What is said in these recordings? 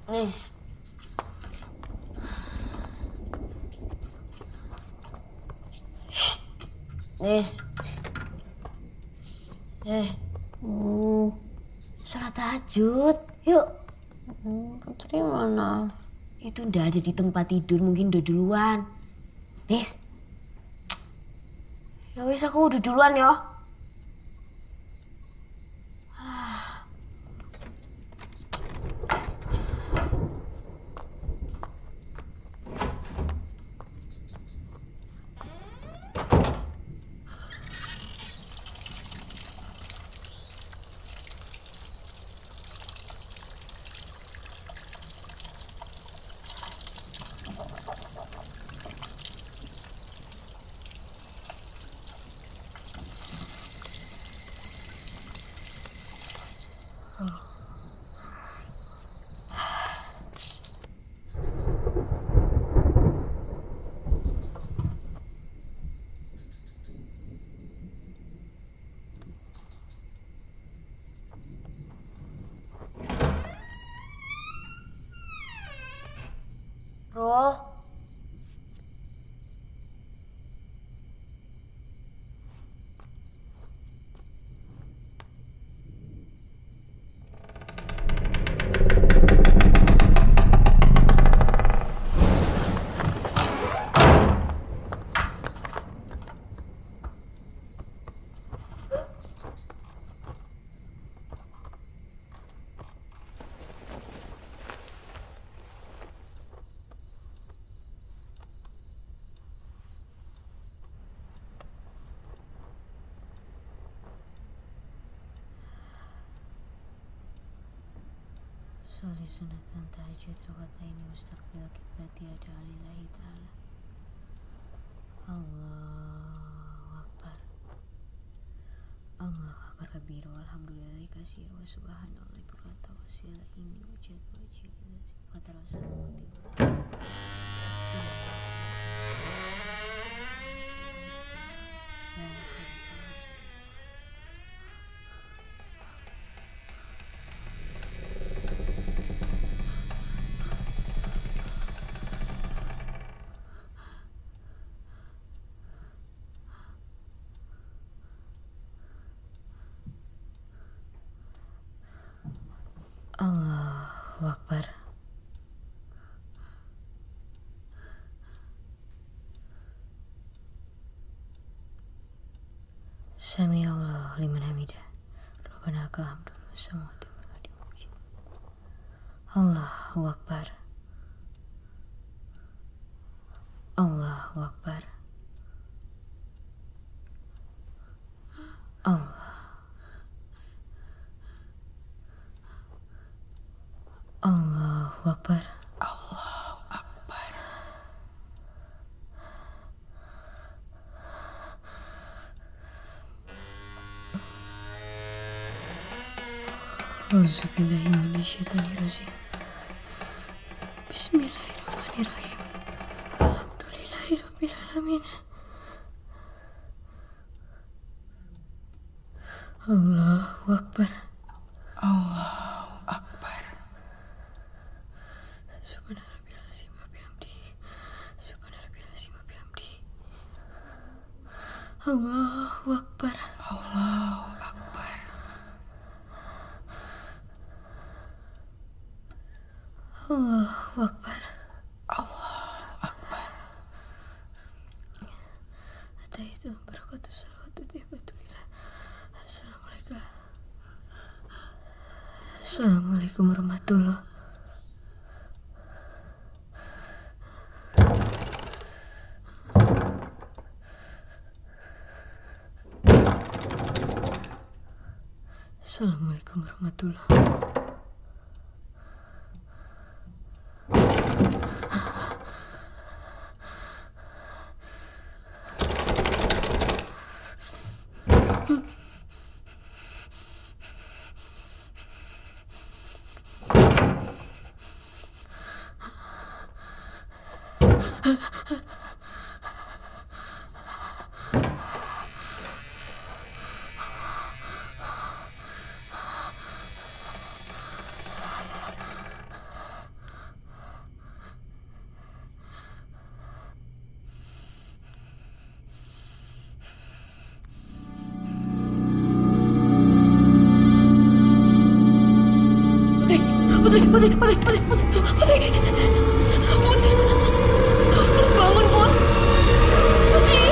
Nis. Nis. Sholat tahajud. Yuk. Putri mana? Itu ndak ada di tempat tidur, mungkin udah duluan. Nis. Ya wis aku udah duluan ya. Bro. Sholli sunatan tahajud rakataini mustaqbil kiblati ada alillahi ta'ala. Allahu Akbar. Allahu Akbar kabir walhamdulillahi kasir wa subhanallahi bukrata wa sila ini wujud wajib fatar wa samawati wal Allahu Akbar. Sami Allah liman hamidah. Rabbana lakal hamdu samawati wal ardi wa wujud. Allahu Akbar. Allahu Akbar. Allah. Allahu Akbar. Allahu Akbar. Auzubillahi minasyaitonirrajim. Bismillahirrahmanirrahim. Alhamdulillahirabbil alamin. Allahu Akbar. Allahu Akbar. Subhanarabbiyal azim wa bihamdihi. Subhanarabbiyal azim wa bihamdihi. Allahu Akbar. Allahu Akbar. Allahu Akbar. Allahu Akbar. Ataitu barakatuh salawatu tihbatulillah. Assalamualaikum. Assalamualaikum warahmatullahi. Assalamualaikum warahmatullahi. Putri, Putri, Putri, Putri, Putri, Putri, Putri, bangun, Put. Putri.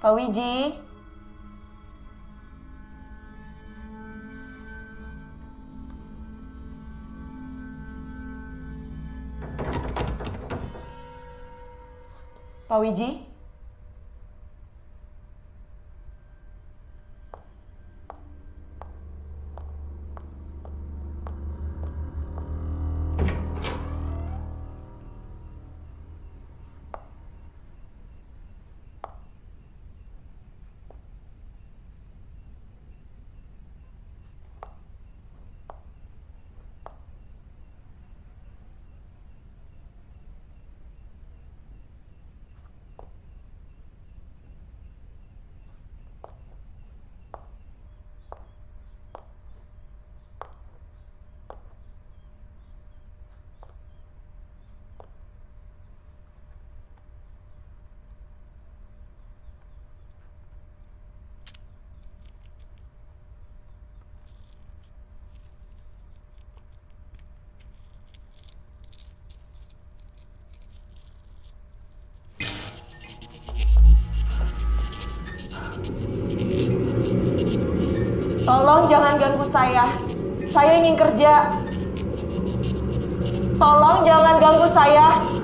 Pak Wiji. Pak Wiji. Tolong jangan ganggu saya. Saya ingin kerja. Tolong jangan ganggu saya.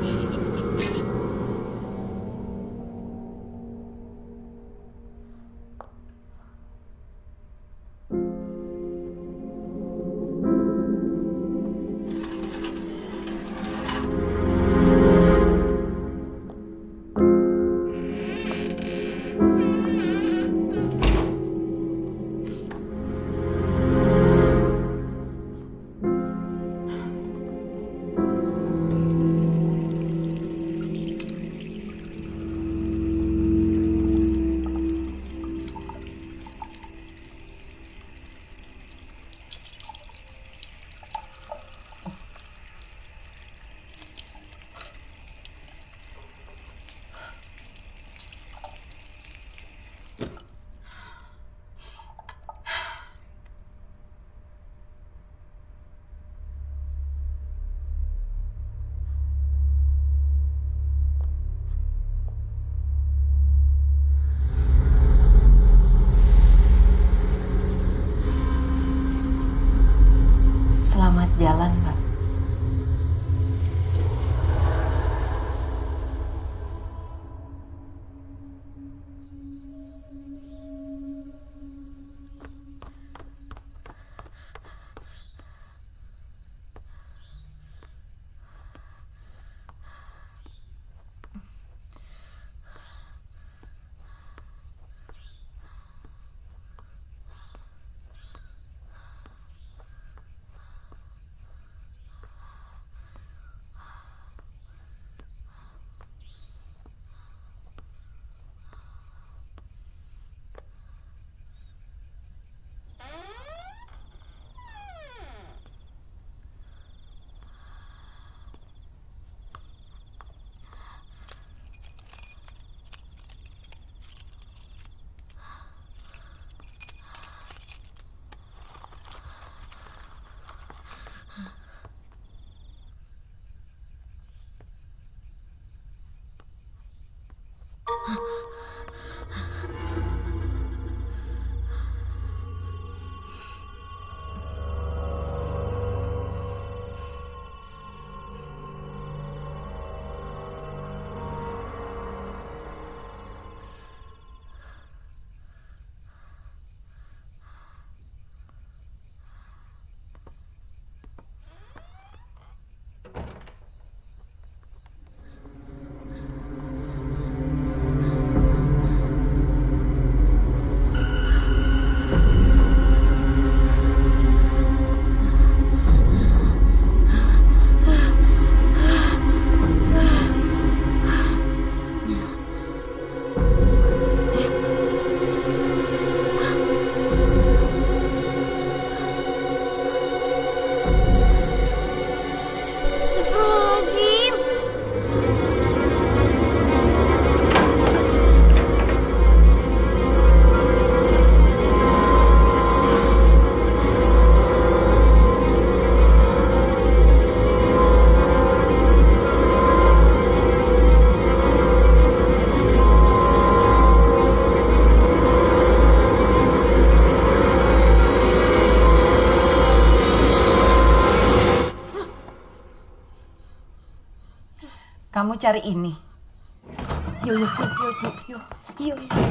Kamu cari ini.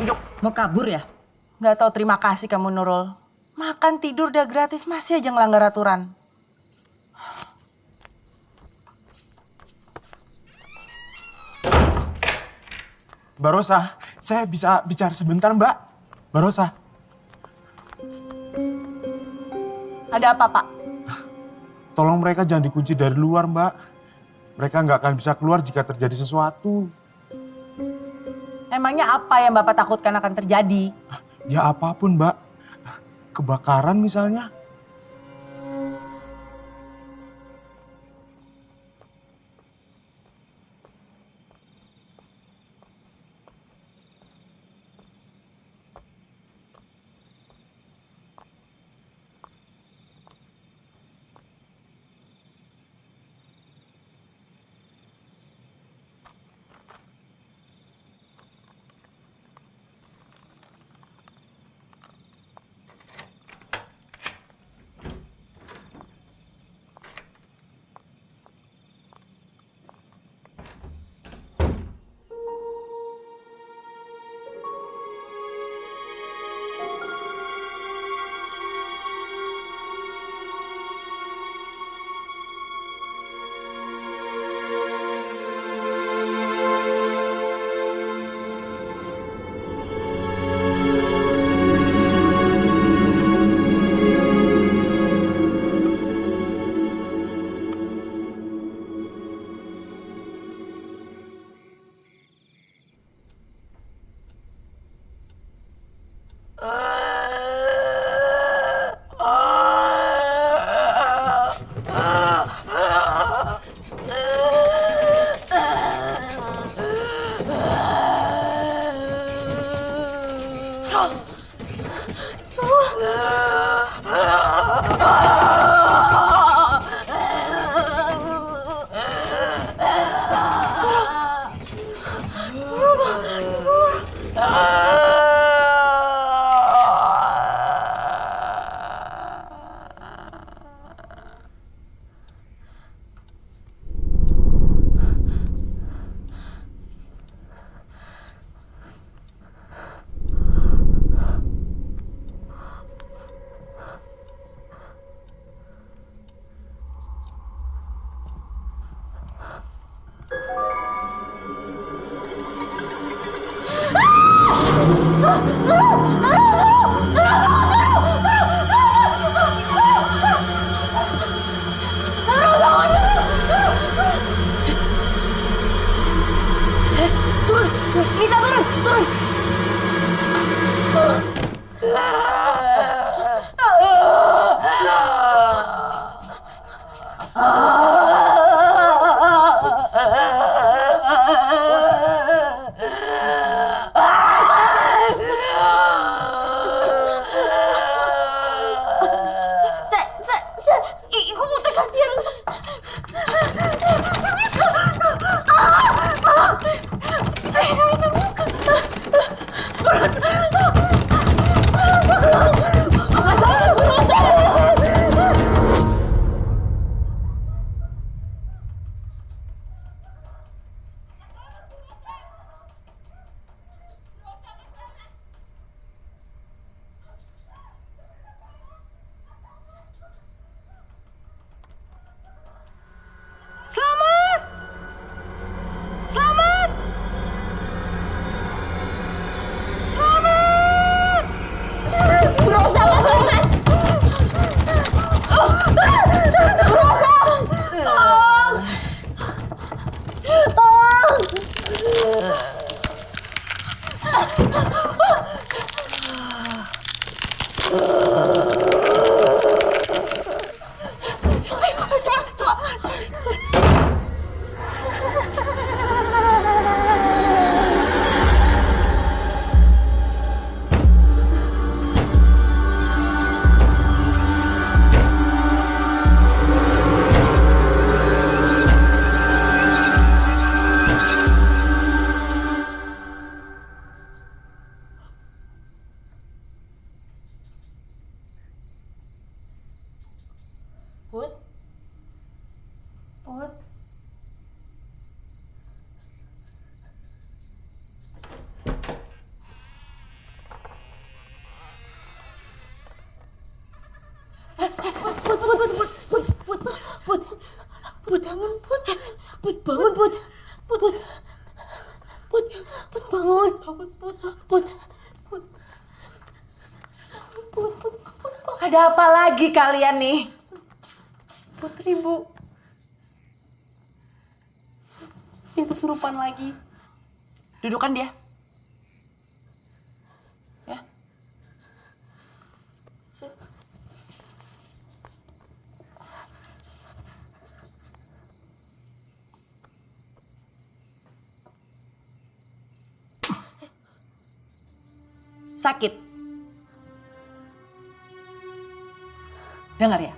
Yuk, mau kabur ya? Gak tahu terima kasih kamu Nurul. Makan tidur udah gratis masih aja ngelanggar aturan. Mbak Rosa, saya bisa bicara sebentar, Mbak? Mbak Rosa. Ada apa, Pak? Tolong mereka jangan dikunci dari luar, Mbak. Mereka nggak akan bisa keluar jika terjadi sesuatu. Emangnya apa yang Bapak takutkan akan terjadi? Ya apapun, Mbak. Kebakaran misalnya. Turun! Nisa turun! Turun! Turun! Put bangun, Put. Put bangun. Put. Ada apa lagi kalian nih? Putri, Bu. Yang kesurupan lagi. Dudukan dia. Ya. Sakit. Dengar ya,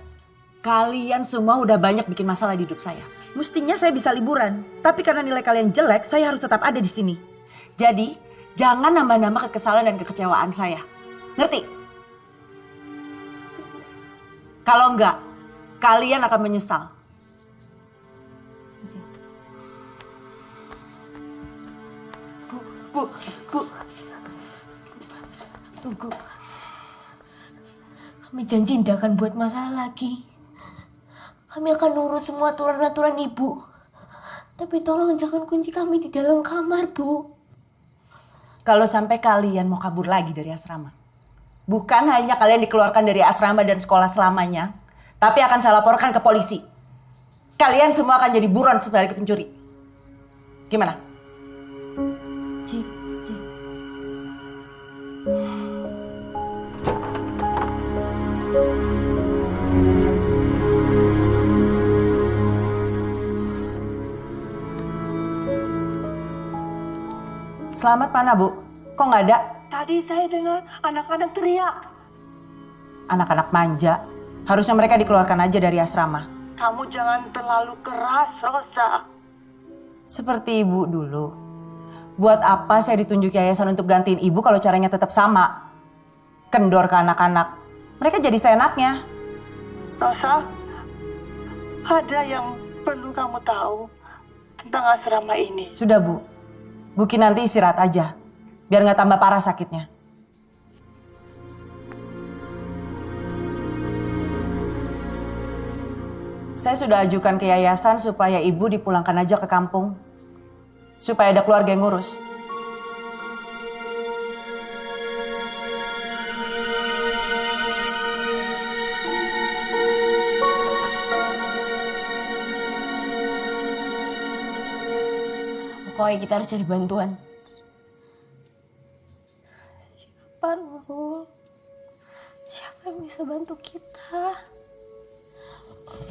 kalian semua udah banyak bikin masalah di hidup saya. Mestinya saya bisa liburan, tapi karena nilai kalian jelek, saya harus tetap ada di sini. Jadi, jangan nambah-nambah kekesalan dan kekecewaan saya. Ngerti? Kalau enggak, kalian akan menyesal. Bu. Tunggu. Kami janji tidak akan buat masalah lagi. Kami akan nurut semua aturan-aturan ibu. Tapi tolong jangan kunci kami di dalam kamar, Bu. Kalau sampai kalian mau kabur lagi dari asrama, bukan hanya kalian dikeluarkan dari asrama dan sekolah selamanya, tapi akan saya laporkan ke polisi. Kalian semua akan jadi buron sebagai pencuri. Gimana? Ci. Selamat mana, Bu? Kok nggak ada? Tadi saya dengar anak-anak teriak. Anak-anak manja. Harusnya mereka dikeluarkan aja dari asrama. Kamu jangan terlalu keras, Rosa. Seperti ibu dulu. Buat apa saya ditunjuk yayasan untuk gantiin ibu kalau caranya tetap sama? Kendor ke anak-anak. Mereka jadi seenaknya. Rosa, ada yang perlu kamu tahu tentang asrama ini. Sudah, Bu. Buki nanti istirahat aja. Biar nggak tambah parah sakitnya. Saya sudah ajukan ke yayasan supaya ibu dipulangkan aja ke kampung. Supaya ada keluarga yang ngurus. Pokoknya kita harus cari bantuan. Siapa Nurul? Siapa yang bisa bantu kita?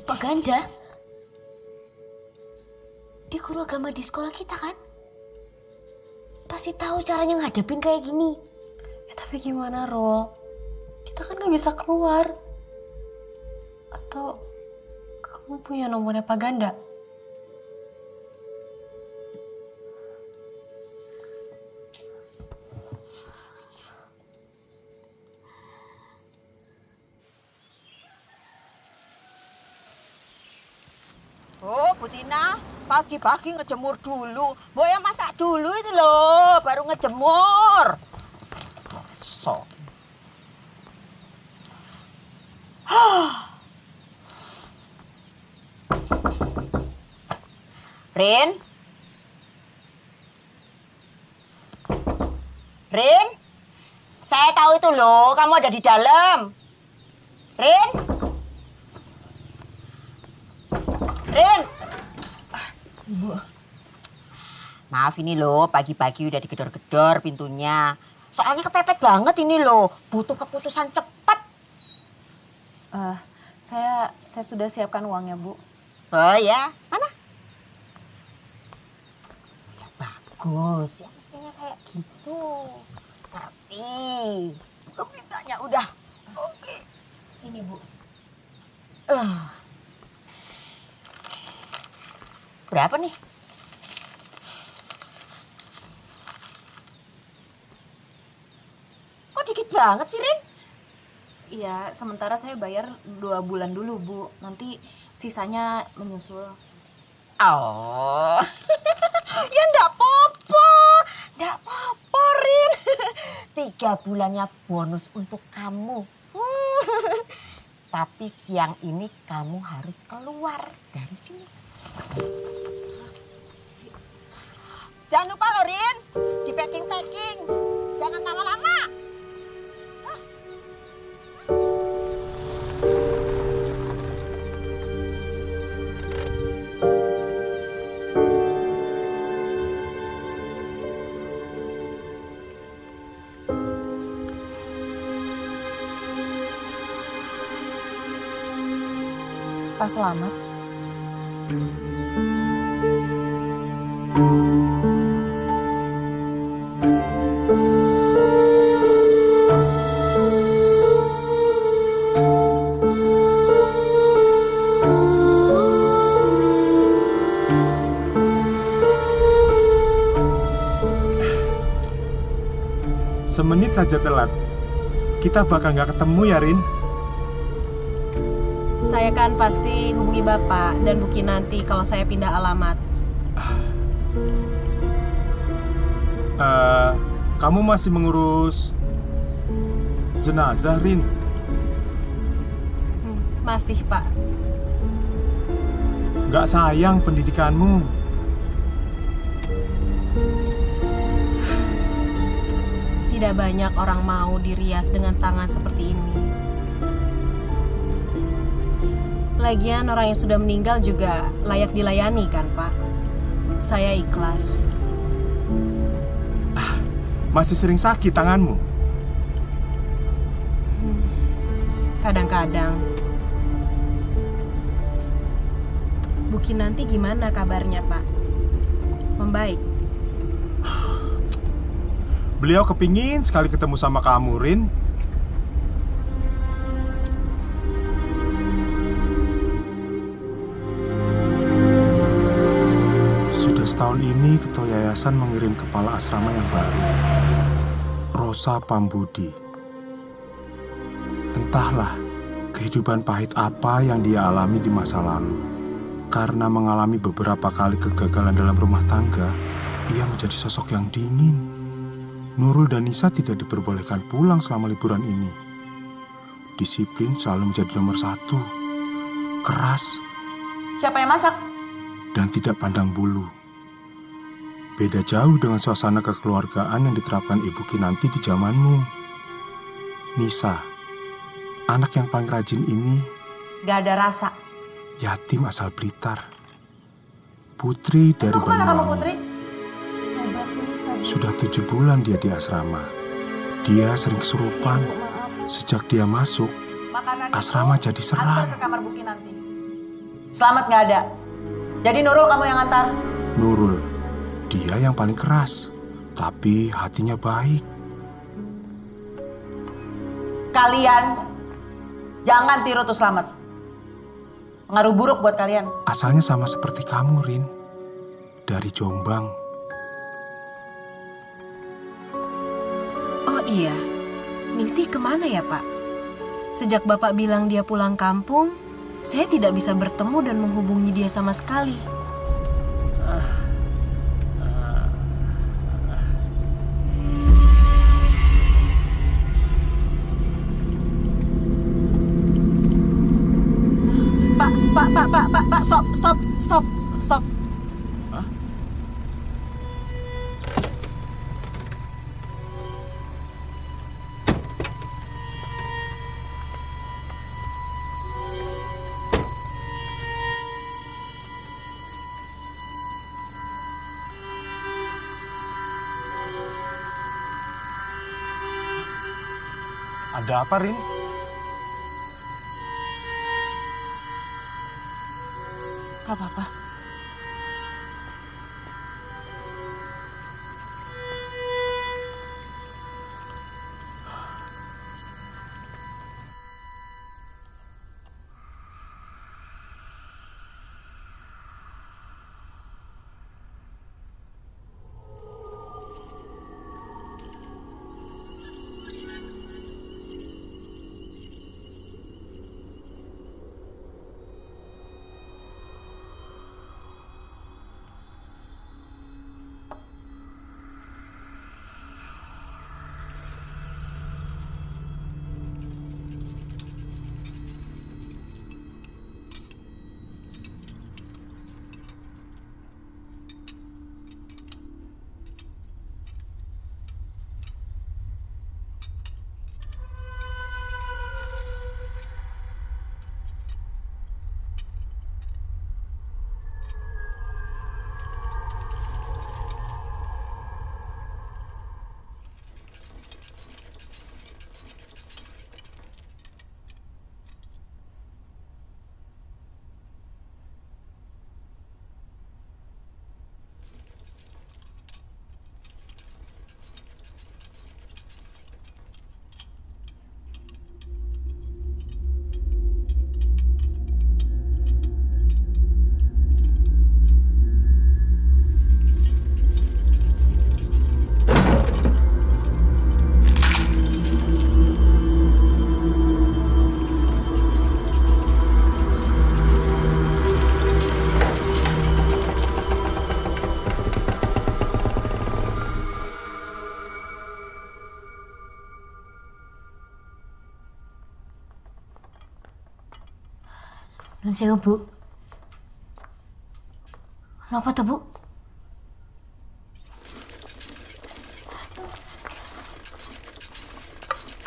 Pak Ganda. Dia guru agama di sekolah kita kan? Pasti tahu caranya ngadepin kayak gini. Ya tapi gimana, Rul? Kita kan gak bisa keluar. Atau kamu punya nomornya Pak Ganda? Oh, Bu Tina, pagi-pagi ngejemur dulu. Mbok yang masak dulu itu loh, baru ngejemur. So. Rin? Rin? Saya tahu itu loh, kamu ada di dalam. Rin? Rin! Ibu. Maaf ini loh, pagi-pagi udah digedor-gedor pintunya. Soalnya kepepet banget ini loh, butuh keputusan cepat. Saya sudah siapkan uangnya, Bu. Oh ya, mana? Ya bagus, ya mestinya kayak gitu. Ngerti. Belum mintanya udah. Oke. Ini, Bu. Berapa nih? Kok dikit banget sih, Rin? Iya, sementara saya bayar 2 bulan dulu, Bu. Nanti sisanya menyusul. Oh, ya ndak apa-apa. Ndak apa-apa, Rin. 3 bulannya bonus untuk kamu. Tapi siang ini kamu harus keluar dari sini. Jangan lupa loh, Rin. Di packing. Jangan lama-lama. Pak Selamat. Semenit saja telat. Kita bakal nggak ketemu ya, Rin? Saya kan pasti hubungi Bapak dan Bu Kinanti kalau saya pindah alamat. Kamu masih mengurus jenazah, Rin? Masih, Pak. Nggak sayang pendidikanmu? Tidak banyak orang mau dirias dengan tangan seperti ini. Lagian orang yang sudah meninggal juga layak dilayani kan, Pak? Saya ikhlas. Masih sering sakit tanganmu? Kadang-kadang. Bu Kinanti gimana kabarnya, Pak? Membaik? Beliau kepingin sekali ketemu sama kamu, Rin. Sudah setahun ini Ketua Yayasan mengirim kepala asrama yang baru, Rosa Pambudi. Entahlah kehidupan pahit apa yang dia alami di masa lalu. Karena mengalami beberapa kali kegagalan dalam rumah tangga, ia menjadi sosok yang dingin. Nurul dan Nisa tidak diperbolehkan pulang selama liburan ini. Disiplin selalu menjadi nomor 1. Keras. Siapa yang masak? Dan tidak pandang bulu. Beda jauh dengan suasana kekeluargaan yang diterapkan Ibu Kinanti di zamanmu. Nisa, anak yang paling rajin ini, Gak ada rasa. yatim asal Blitar. Putri dari Mana kamu, Banyuwangi. Putri? Sudah 7 bulan dia di asrama. Dia sering kesurupan. Sejak dia masuk, Makanan asrama jadi seram. antar ke kamar Bu Kinanti. Selamat gak ada. Jadi Nurul kamu yang antar. Nurul, dia yang paling keras, tapi hatinya baik. Kalian jangan tiru tuh Selamat. Pengaruh buruk buat kalian. Asalnya sama seperti kamu, Rin. Dari Jombang. Oh iya, Ningsih kemana ya, Pak? Sejak Bapak bilang dia pulang kampung, saya tidak bisa bertemu dan menghubungi dia sama sekali. Pak, stop. Ada apa, Rin? Gak apa-apa. Nun sewu, Bu. Napa to, Bu?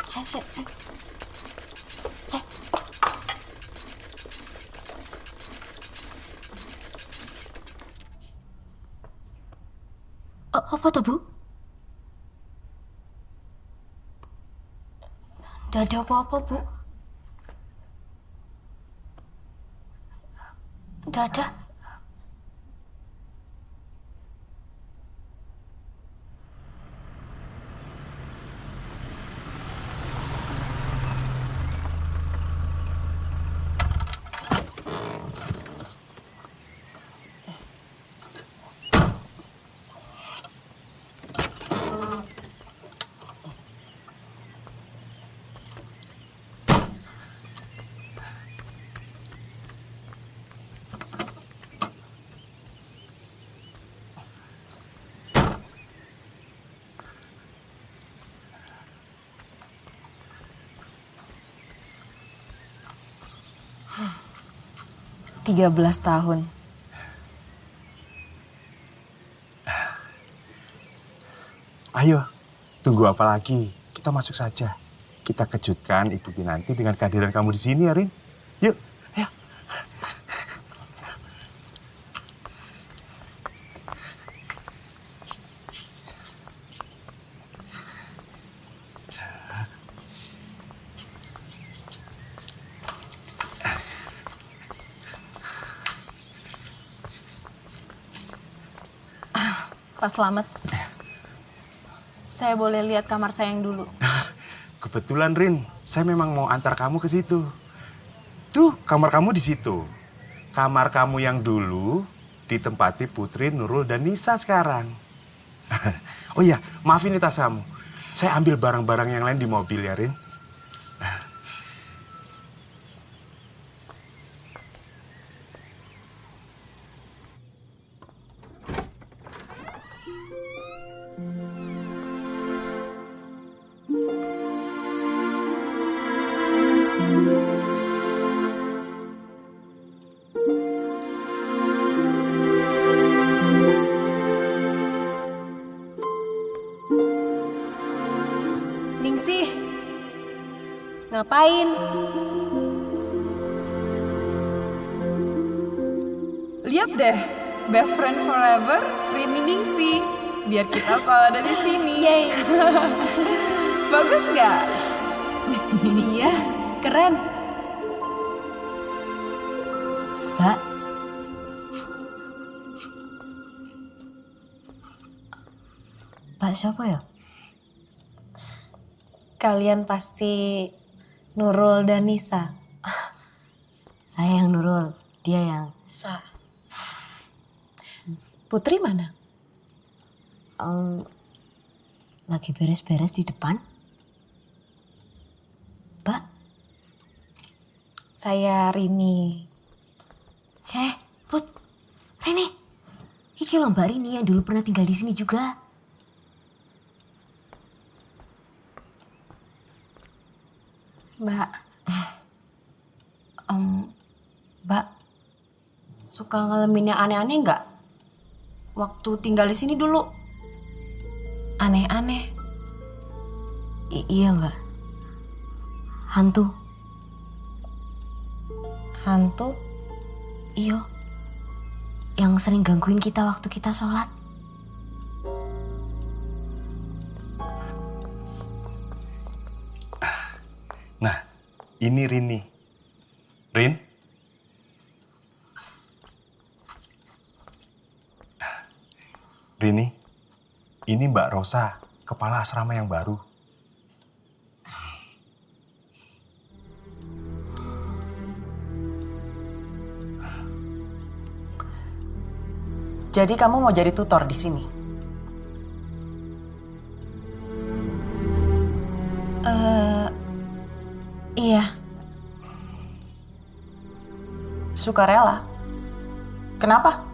Sek. Apa to, Bu? Nggak ada apa-apa, Bu. Nggak ada. Tiga 13 tahun. Ayo, tunggu apa lagi? Kita masuk saja. Kita kejutkan Ibu Kinanti dengan kehadiran kamu di sini, ya, Rin. Yuk, ayo. Pak Slamet, saya boleh lihat kamar saya yang dulu? Kebetulan, Rin, saya memang mau antar kamu ke situ. Tuh, kamar kamu di situ. Kamar kamu yang dulu ditempati Putri, Nurul, dan Nisa sekarang. Oh iya, maafin nih tas kamu. Saya ambil barang-barang yang lain di mobil ya, Rin. Ningsih, ngapain? Lihat deh, best friend forever, Rini Ningsih. Biar kita selalu ada di sini. Yeay. Bagus nggak? Iya, keren. Mbak. Mbak siapa ya? Kalian pasti Nurul dan Nisa. Saya yang Nurul, dia yang... Putri mana? Lagi beres-beres di depan. Mbak. Saya Rini. Put. Rini. Iki loh Mbak Rini yang dulu pernah tinggal di sini juga. Mbak. Mbak. Suka ngalamin yang aneh-aneh nggak? Waktu tinggal di sini dulu. Aneh-aneh. Iya Mbak. Hantu. Hantu? Iya. Yang sering gangguin kita waktu kita sholat. Nah, ini Rini. Rin? Rini, ini Mbak Rosa, kepala asrama yang baru. Jadi kamu mau jadi tutor di sini? Iya. Sukarela? Kenapa?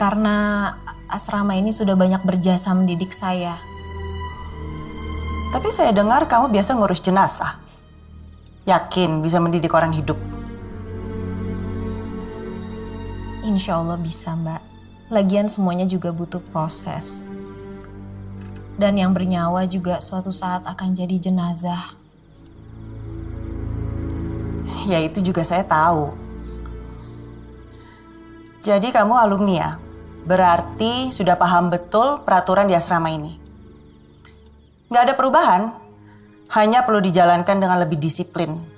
Karena asrama ini sudah banyak berjasa mendidik saya. Tapi saya dengar kamu biasa ngurus jenazah. Yakin bisa mendidik orang hidup? Insya Allah bisa, Mbak. Lagian semuanya juga butuh proses. Dan yang bernyawa juga suatu saat akan jadi jenazah. Ya itu juga saya tahu. Jadi kamu alumni ya? Berarti sudah paham betul peraturan di asrama ini. Nggak ada perubahan, hanya perlu dijalankan dengan lebih disiplin.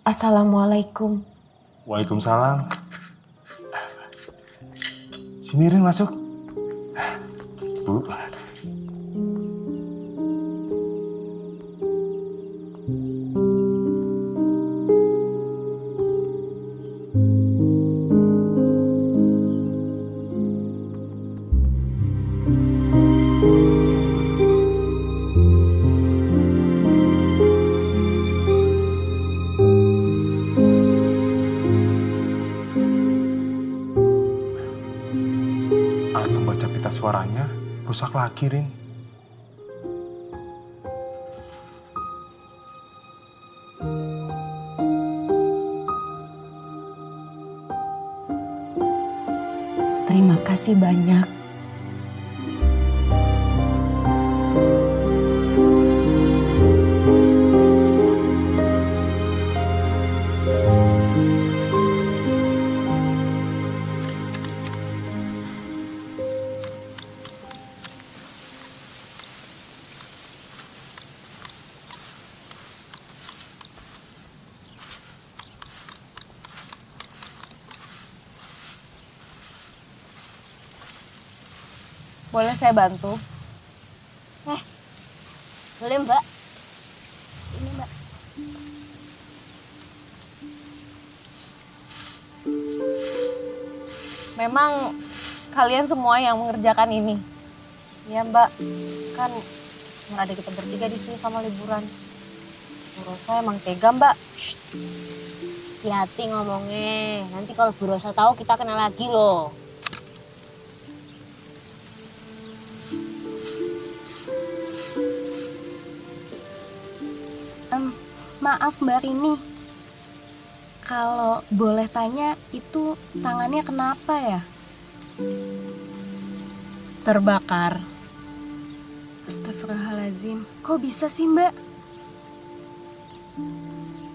Assalamualaikum. Waalaikumsalam. Sini Rin, masuk. Bu. Alat membaca pita suaranya rusak lagi, Rin. Terima kasih banyak. Boleh saya bantu? Boleh Mbak. Ini Mbak. Memang kalian semua yang mengerjakan ini? Iya Mbak, kan cuma ada kita bertiga di sini sama liburan. Bu Rosa emang tega Mbak. Hati-hati ngomongnya. Nanti kalau Bu Rosa tahu kita kena lagi loh. Maaf Mbak Rini, kalau boleh tanya itu tangannya kenapa ya? Terbakar. Astagfirullahaladzim, kok bisa sih Mbak?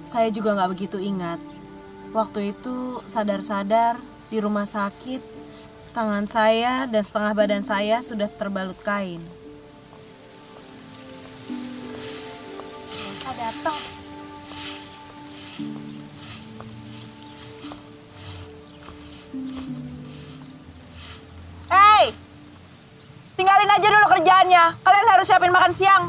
Saya juga nggak begitu ingat. Waktu itu sadar-sadar di rumah sakit, tangan saya dan setengah badan saya sudah terbalut kain. Bisa datang. Hei, tinggalin aja dulu kerjaannya. Kalian harus siapin makan siang.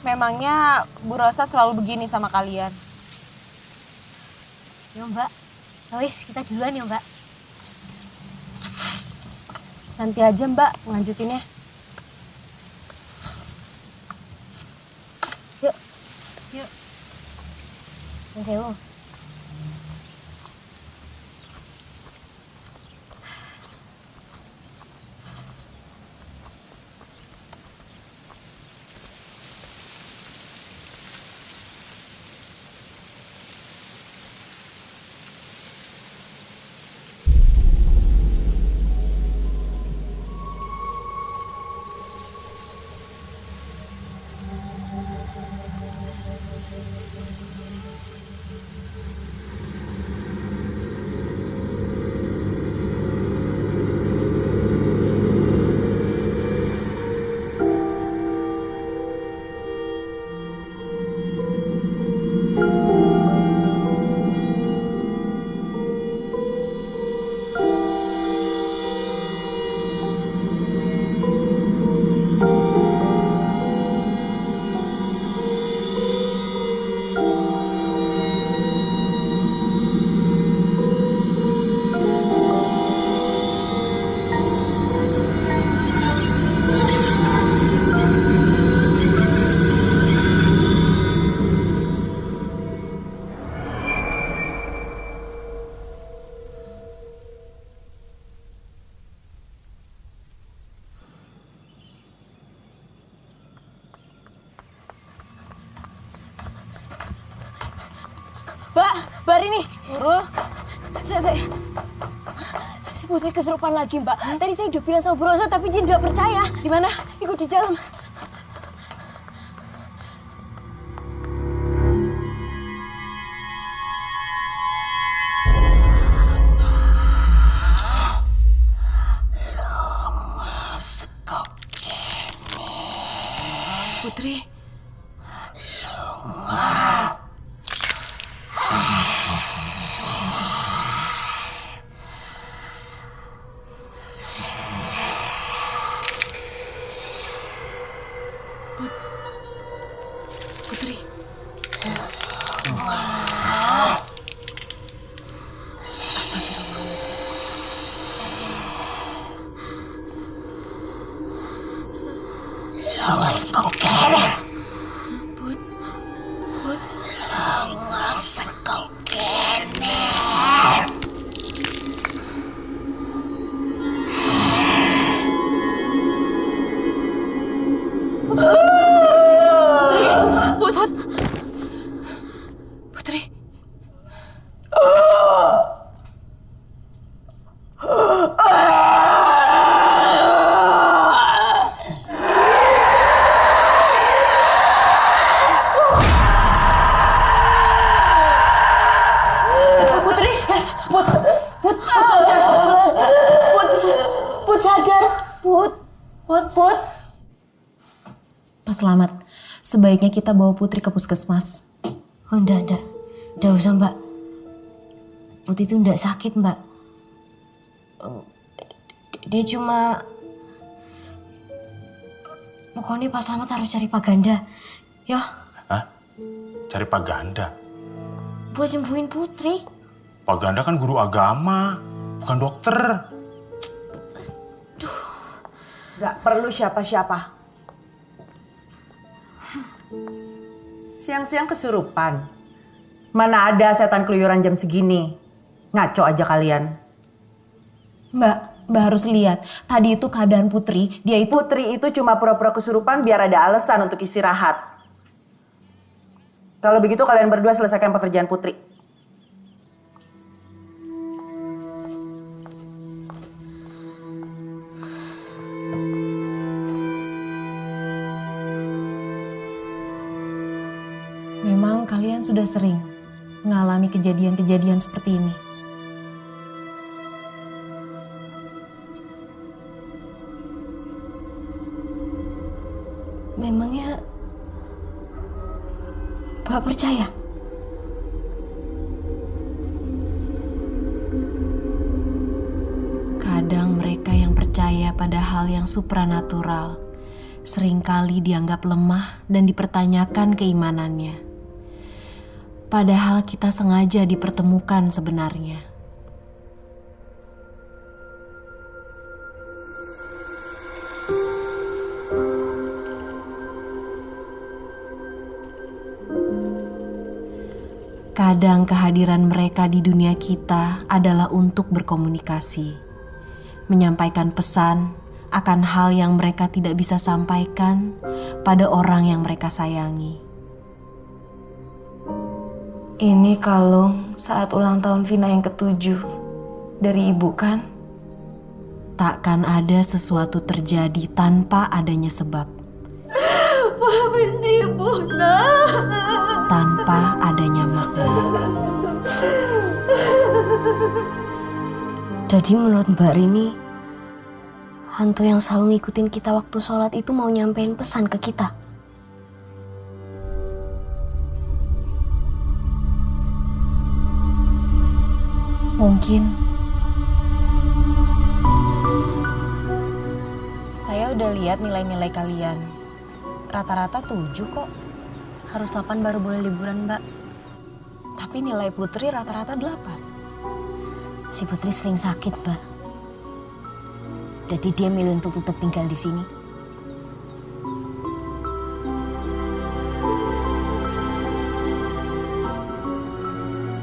Memangnya Bu Rosa selalu begini sama kalian? Ya Mbak, Lois kita duluan ya Mbak. Nanti aja Mbak ngelanjutinnya. Yuk. Yuk. Mas Ewo. Mbak Rini. Nurul, Saya. Si Putri kesurupan lagi, Mbak. Tadi saya udah bilang sama Bu Rosa, tapi dia tidak percaya. Di mana? Ikut di dalam. Putri. Putri. Astagfirullahaladzim. Lawas kau kere. Put. Lawas kau kene. Putri. Put sadar. Put. Pak Selamat, sebaiknya kita bawa Putri ke puskesmas. Oh, enggak. Enggak usah, Mbak. Putri itu enggak sakit, Mbak. Dia cuma... Pokoknya Pak Selamat harus cari Pak Ganda. Ya. Hah? Cari Pak Ganda? Buat sembuhin Putri. Pak Ganda kan guru agama, bukan dokter. Gak perlu siapa-siapa. Siang-siang kesurupan. Mana ada setan keluyuran jam segini. Ngaco aja kalian. Mbak, Mbak harus lihat, tadi itu keadaan Putri, dia itu... Putri itu cuma pura-pura kesurupan biar ada alasan untuk istirahat. Kalau begitu kalian berdua selesaikan pekerjaan Putri. Memang kalian sudah sering mengalami kejadian-kejadian seperti ini. Memangnya Mbak percaya? Kadang mereka yang percaya pada hal yang supranatural seringkali dianggap lemah dan dipertanyakan keimanannya. Padahal kita sengaja dipertemukan sebenarnya. Kadang kehadiran mereka di dunia kita adalah untuk berkomunikasi, menyampaikan pesan akan hal yang mereka tidak bisa sampaikan pada orang yang mereka sayangi. Ini kalung saat ulang tahun Vina yang ke-7 dari ibu kan? Takkan ada sesuatu terjadi tanpa adanya sebab. Maafin ibu, nak. Tanpa adanya makna. Jadi menurut Mbak Rini, hantu yang selalu ngikutin kita waktu sholat itu mau nyampein pesan ke kita? Mungkin. Saya udah lihat nilai-nilai kalian. Rata-rata 7 kok. Harus 8 baru boleh liburan, Mbak. Tapi nilai Putri rata-rata 8. Si Putri sering sakit, Mbak. Jadi dia milih untuk tetap tinggal di sini.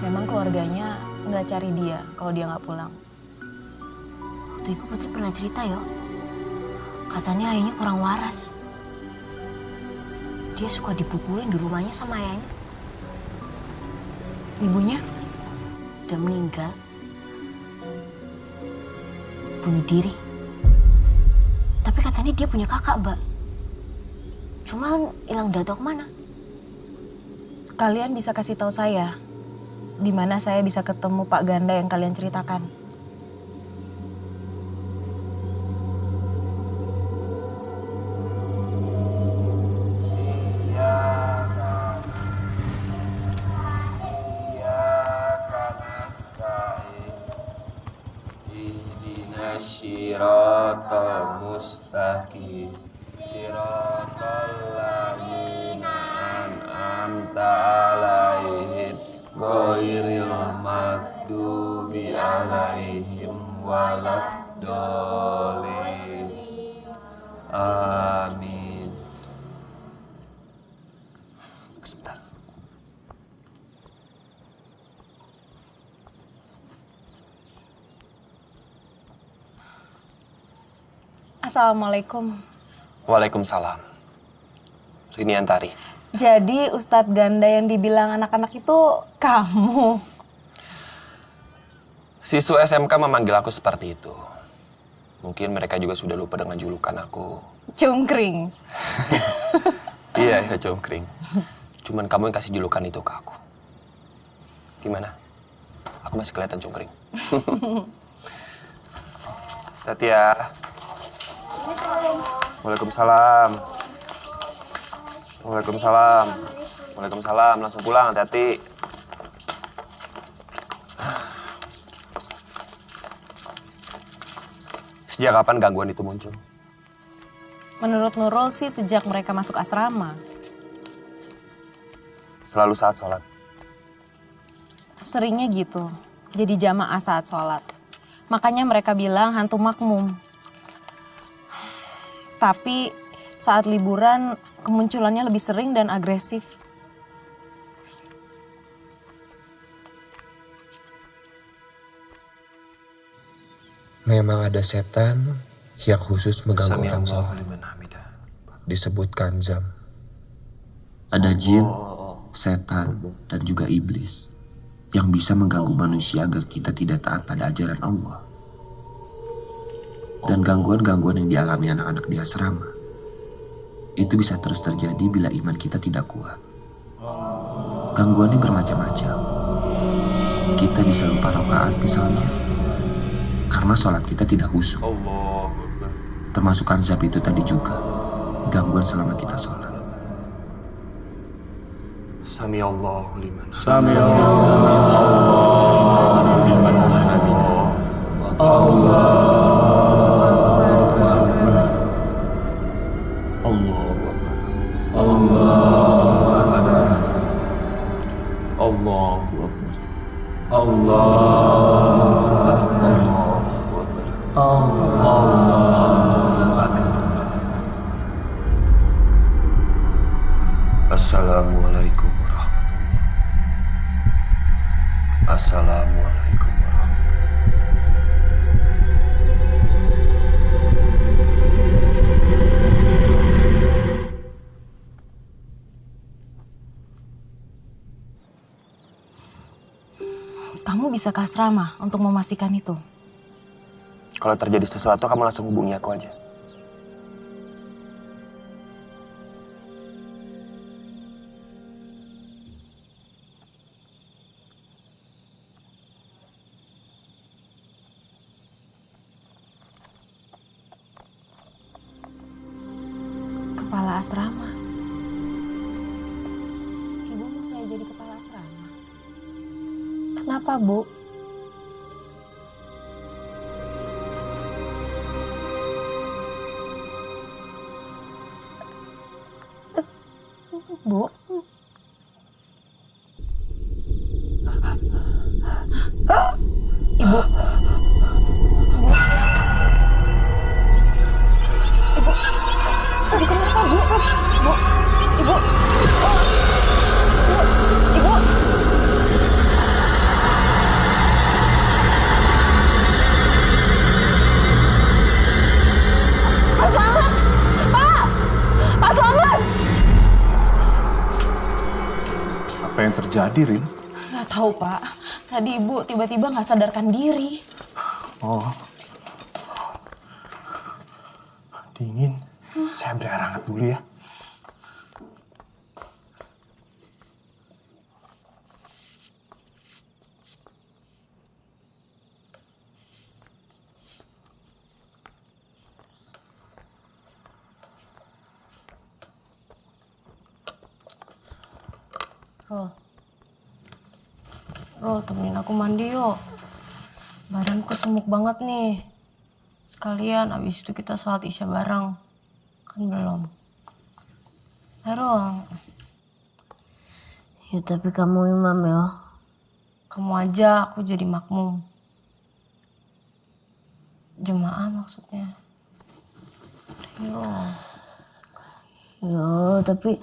Memang keluarganya nggak cari dia kalau dia nggak pulang. Waktu itu Putri pernah cerita, yo. Katanya ayahnya kurang waras. Dia suka dipukulin di rumahnya sama ayahnya. Ibunya udah meninggal. Bunuh diri. Tapi katanya dia punya kakak, Mbak. Cuman hilang data kemana? Kalian bisa kasih tahu saya di mana saya bisa ketemu Pak Ganda yang kalian ceritakan. Shiratal mustaqim Shiratal ladzina an'amta alaihim ghairil maghdubi alaihim waladdallin. Amin. Sebentar. Assalamualaikum. Waalaikumsalam. Rini Antari. Jadi Ustadz Ganda yang dibilang anak-anak itu kamu? Siswa SMK memanggil aku seperti itu. Mungkin mereka juga sudah lupa dengan julukan aku. Cungkring. Iya, cungkring. Cuman kamu yang kasih julukan itu ke aku. Gimana? Aku masih kelihatan cungkring. Hati ya. Waalaikumsalam. Waalaikumsalam. Waalaikumsalam. Langsung pulang, hati-hati. Sejak kapan gangguan itu muncul? Menurut Nurul sih sejak mereka masuk asrama. Selalu saat sholat? Seringnya gitu. Jadi jamaah saat sholat. Makanya mereka bilang hantu makmum. Tapi saat liburan kemunculannya lebih sering dan agresif. Memang ada setan yang khusus mengganggu orang sholat. Disebut kanzam. Ada jin, setan, dan juga iblis yang bisa mengganggu manusia agar kita tidak taat pada ajaran Allah. Dan gangguan-gangguan yang dialami anak-anak di asrama itu bisa terus terjadi bila iman kita tidak kuat. Gangguannya bermacam-macam. Kita bisa lupa rakaat misalnya, karena sholat kita tidak khusyuk. Termasuk kanzab itu tadi juga, gangguan selama kita sholat. Sami Allahu liman. Sami Allahu liman hamidah. Allahu Akbar. Allahu Akbar. Allahu Akbar. Allahu Akbar. Allahu Akbar. Allahu Akbar. Assalamualaikum warahmatullahi. Assalamualaikum Kamu bisa ke asrama untuk memastikan itu. Kalau terjadi sesuatu, kamu langsung hubungi aku aja. Kepala asrama. Ibu mau saya jadi kepala asrama. Kenapa, Bu? Bu? Ibu? Ibu kenapa, Bu? Bu? Ibu? Ibu? Pak Slamet! Pak! Pak Slamet! Apa yang terjadi, Rin? Nggak tahu, Pak. Tadi Ibu tiba-tiba nggak sadarkan diri. Oh. Dingin. Saya ambil air hangat dulu ya. Rol, temenin aku mandi yuk. Badanku semuk banget nih. Sekalian abis itu kita sholat isya bareng. Kan belum. Rol. Ya tapi kamu imam ya. Kamu aja, aku jadi makmum. Jemaah maksudnya. Yo. Yo, tapi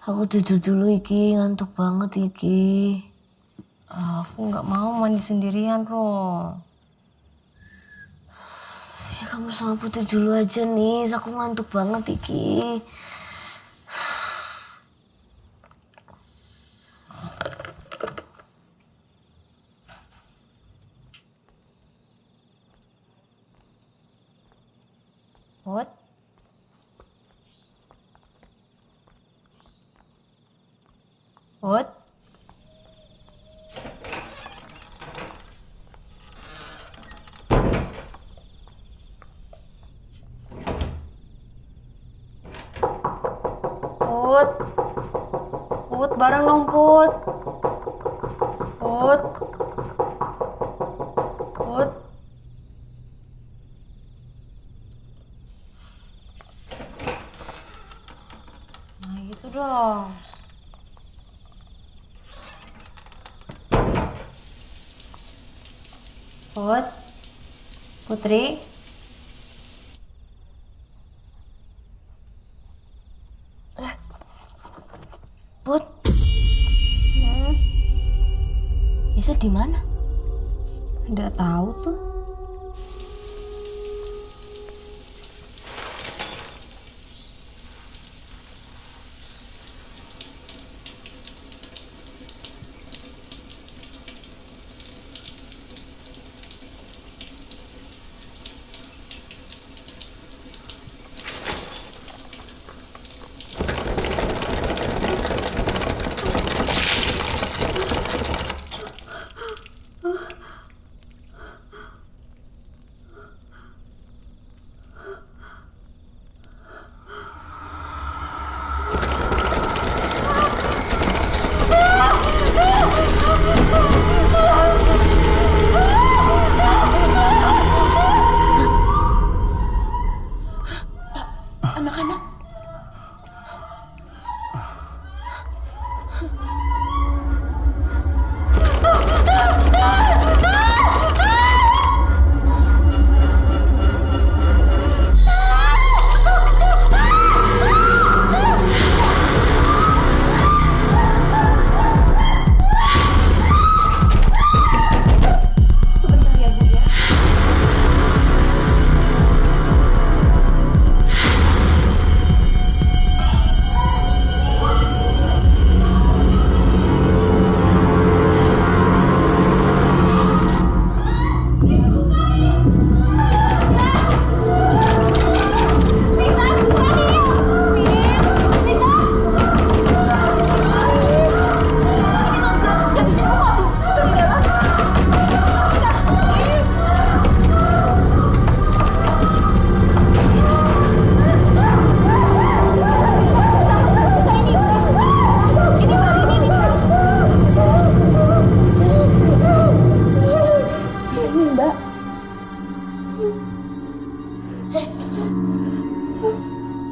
aku tidur dulu iki, ngantuk banget iki. Aku nggak mau mandi sendirian, Ro. Ya kamu sama Putri dulu aja nih, aku ngantuk banget iki. What? What? Put. Put, bareng dong, Put. Put. Put. Nah, gitu dong. Put. Putri. Put. Isa di mana? Nggak tahu tuh. Anak-anak.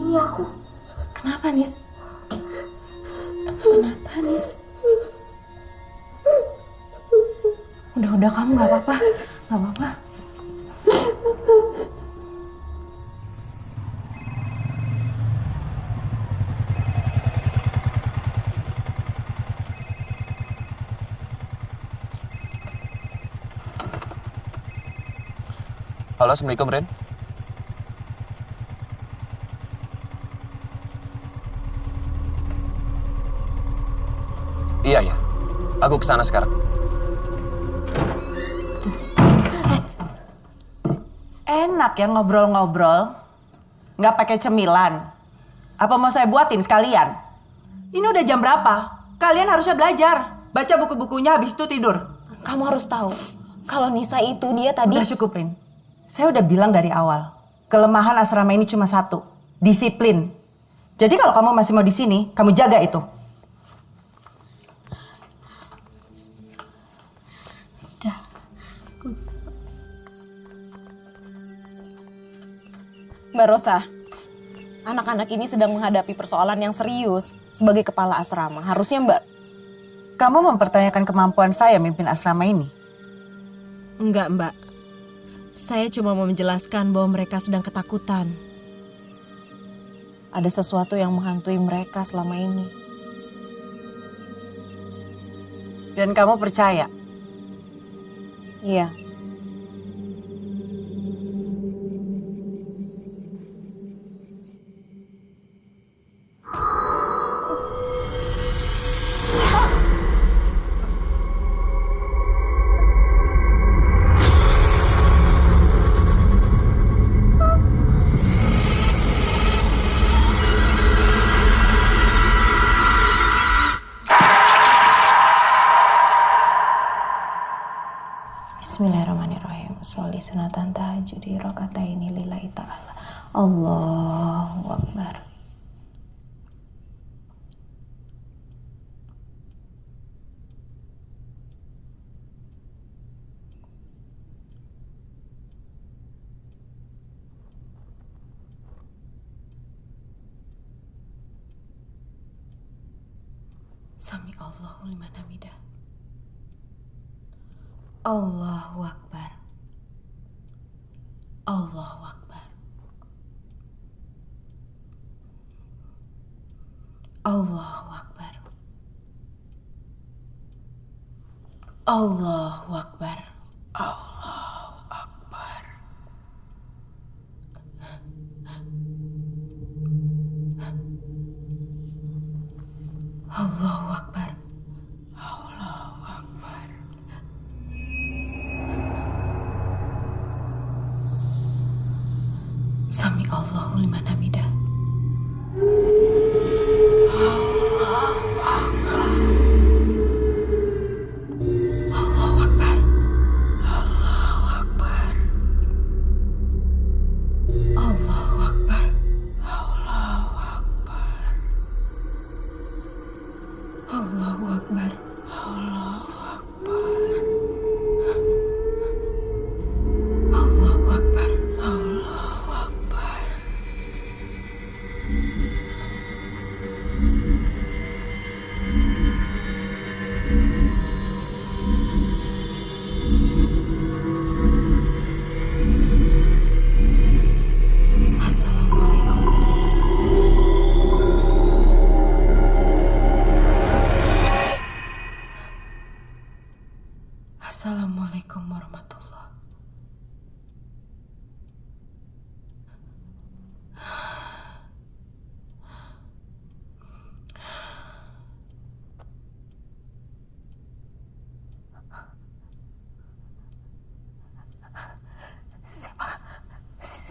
Ini aku. Kenapa, Nis? Kenapa, Nis? Udah, kamu gak apa-apa. Gak apa-apa. Halo, Assalamualaikum, Ren. Iya, ya. Aku kesana sekarang. Enak ya ngobrol-ngobrol. Nggak pakai cemilan. Apa mau saya buatin sekalian? Ini udah jam berapa? Kalian harusnya belajar. Baca buku-bukunya, habis itu tidur. Kamu harus tahu, kalau Nisa itu dia tadi... Udah cukup, Rin. Saya udah bilang dari awal, kelemahan asrama ini cuma satu, disiplin. Jadi kalau kamu masih mau di sini, kamu jaga itu. Mbak Rosa, anak-anak ini sedang menghadapi persoalan yang serius sebagai kepala asrama. Harusnya Mbak... Kamu mempertanyakan kemampuan saya mimpin asrama ini? Enggak, Mbak. Saya cuma mau menjelaskan bahwa mereka sedang ketakutan. Ada sesuatu yang menghantui mereka selama ini. Dan kamu percaya? Iya. Bismillahirrahmanirrahim. Sholli sunatan tahajudi rakaataini lillahi ta'ala. Allahu Akbar. Sami Allahu liman hamidah. Allahu Akbar. Allahu Akbar. Allahu Akbar. Allahu Akbar. Allahu Akbar. Allahu Akbar. Allahu Akbar. Sami Allahu liman hamidah. Allahu Akbar. Allahu Akbar. Allahu Akbar. Allahu Akbar. Allahu Akbar. Allahu Akbar. Allahu Akbar. Allahu Akbar. Allahu Akbar. Assalamualaikum warahmatullahi.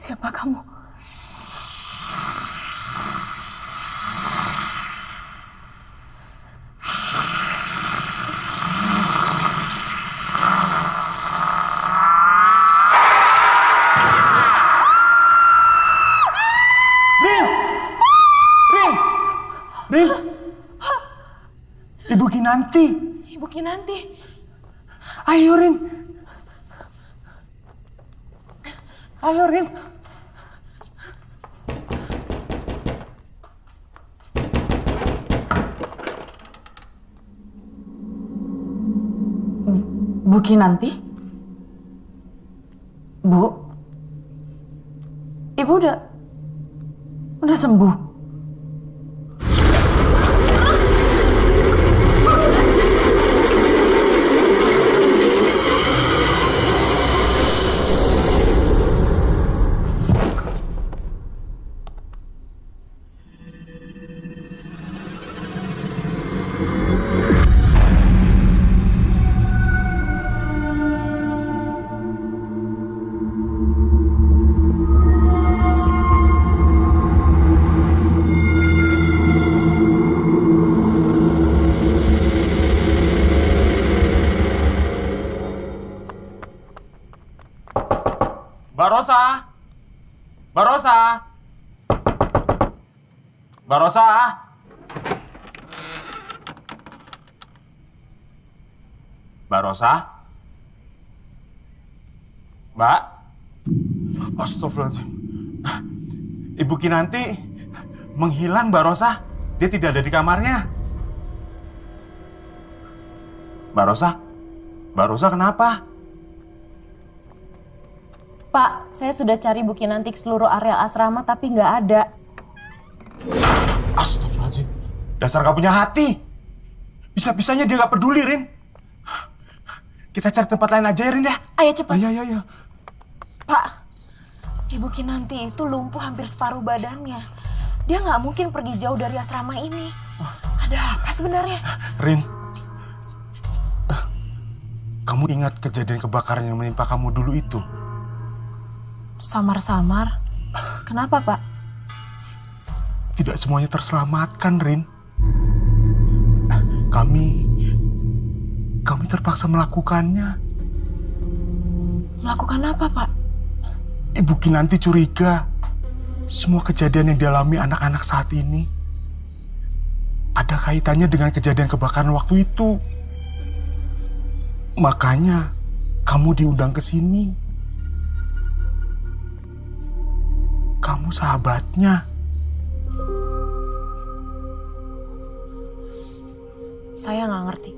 Siapa kamu? Rin! Ibu Kinanti! Ibu Kinanti. Ayo, Rin! Ayo, Rin! Bu Kinanti? Bu? Ibu udah sembuh? Barosa! Barosa! Barosa! Barosa? Mbak? Astagfirullahaladzim. Ibu Kinanti menghilang, Mbak Rosa. Dia tidak ada di kamarnya. Mbak Rosa? Mbak Rosa kenapa? Pak, saya sudah cari Bu Kinanti ke seluruh area asrama tapi nggak ada. Astagfirullahaladzim. Dasar gak punya hati. Bisa-bisanya dia gak peduli, Rin. Kita cari tempat lain aja ya, Rin ya. Ayo cepat. Ayo. Pak, Ibu Kinanti itu lumpuh hampir separuh badannya. Dia nggak mungkin pergi jauh dari asrama ini. Ada apa sebenarnya? Rin, kamu ingat kejadian kebakaran yang menimpa kamu dulu itu? Samar-samar. Kenapa, Pak? Tidak semuanya terselamatkan, Rin. Kami terpaksa melakukannya. Melakukan apa, Pak? Ibu Kinanti curiga semua kejadian yang dialami anak-anak saat ini ada kaitannya dengan kejadian kebakaran waktu itu. Makanya kamu diundang ke sini. Kamu sahabatnya. Saya nggak ngerti.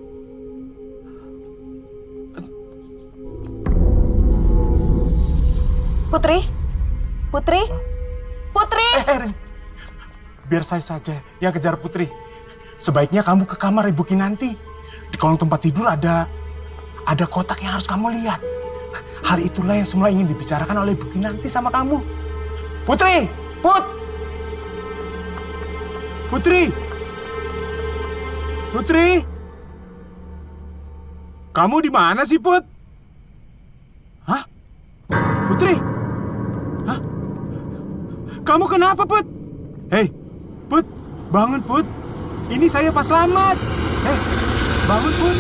Putri? Rin. Biar saya saja yang kejar Putri. Sebaiknya kamu ke kamar Ibu Kinanti. Di kolong tempat tidur ada kotak yang harus kamu lihat. Hal itulah yang semula ingin dibicarakan oleh Ibu Kinanti sama kamu. Putri! Putri! Kamu di mana sih, Put? Hah? Putri? Hah? Kamu kenapa, Put? Hei, Put, bangun, Put. Ini saya Pak Slamet. Hei, bangun, Put.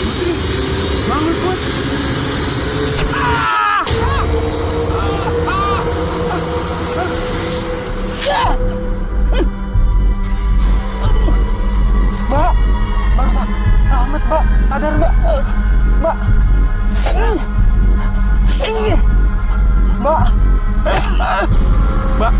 Putri, bangun, Put. Mbak, Rosa, selamat, Mbak. Sadar, Mbak. Mbak. Mbak.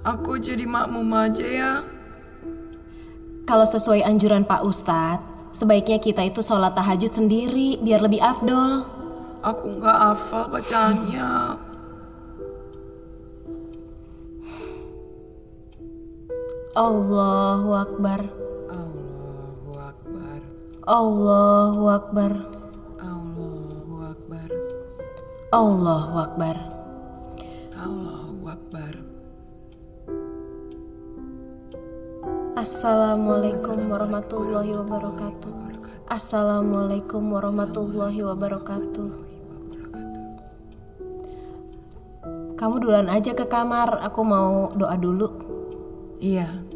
Aku jadi makmum aja ya. Kalau sesuai anjuran Pak Ustadz, sebaiknya kita itu sholat tahajud sendiri biar lebih afdol. Aku nggak hafal bacaannya. Allahu Akbar. Allahu Akbar. Allahu Akbar. Allahu Akbar. Allahu Akbar. Allahu Akbar. Assalamualaikum warahmatullahi wabarakatuh. Assalamualaikum warahmatullahi wabarakatuh. Kamu duluan aja ke kamar, aku mau doa dulu. Iya.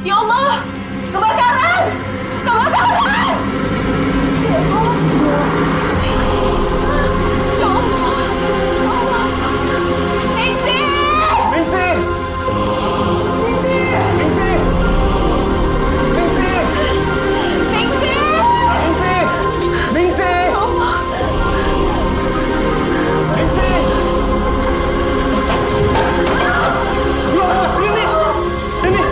Ya Allah, kebakaran! Kebakaran! Ya Allah. Ya Allah. Allah. Ningsih! Ningsih! Ningsih! Ningsih! Ningsih! Ningsih! Ningsih! Ningsih! Ya Allah. Ningsih! Ini! Ini!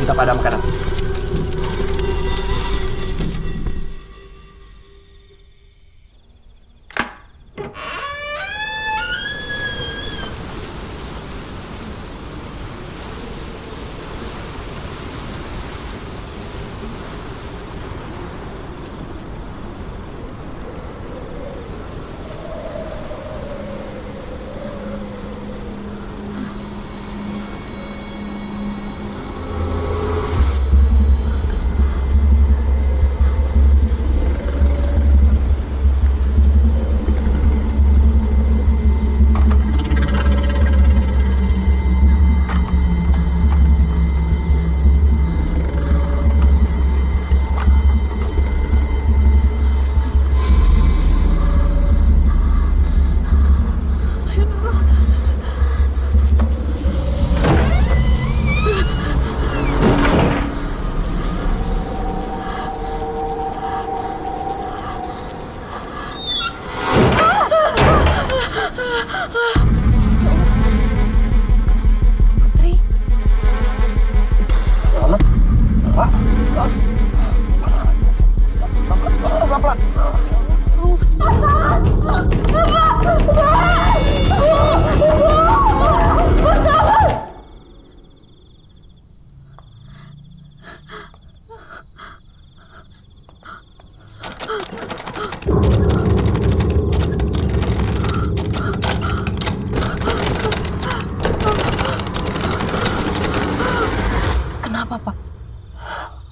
kita padamkan api.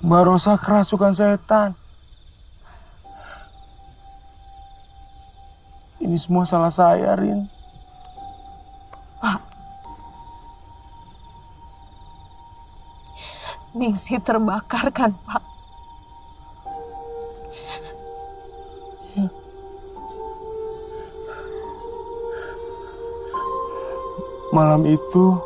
Mbak Rosa kerasukan setan. Ini semua salah saya, Rin. Pak, Ningsih terbakar kan, Pak? Ya. Malam itu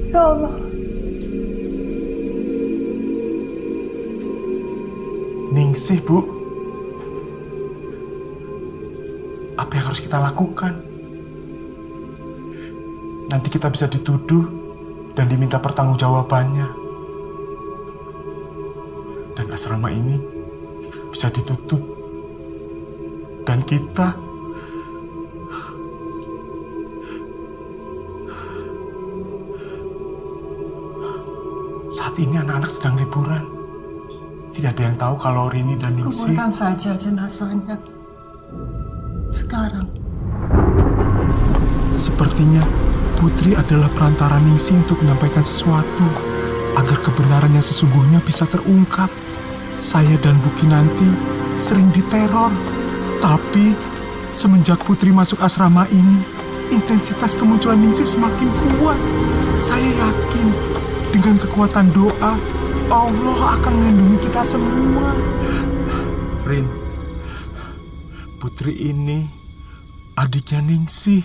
ya Allah. Ningsih, Bu. Apa yang harus kita lakukan? Nanti kita bisa dituduh dan diminta pertanggungjawabannya. Dan asrama ini bisa ditutup. Dan kita saat ini anak-anak sedang liburan. Tidak ada yang tahu kalau Rini dan Ningsih. Kuburkan saja jenazahnya. Sekarang. Sepertinya Putri adalah perantara Ningsih untuk menyampaikan sesuatu agar kebenaran yang sesungguhnya bisa terungkap. Saya dan Bu Kinanti sering diteror, tapi semenjak Putri masuk asrama ini, intensitas kemunculan Ningsih semakin kuat. Saya yakin dengan kekuatan doa, Allah akan melindungi kita semua. Rin, Putri ini adiknya Ningsih.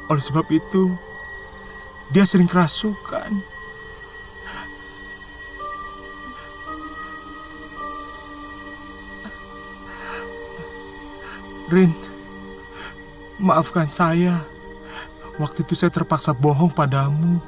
Oleh sebab itu, dia sering kerasukan. Rin, maafkan saya. Waktu itu saya terpaksa bohong padamu.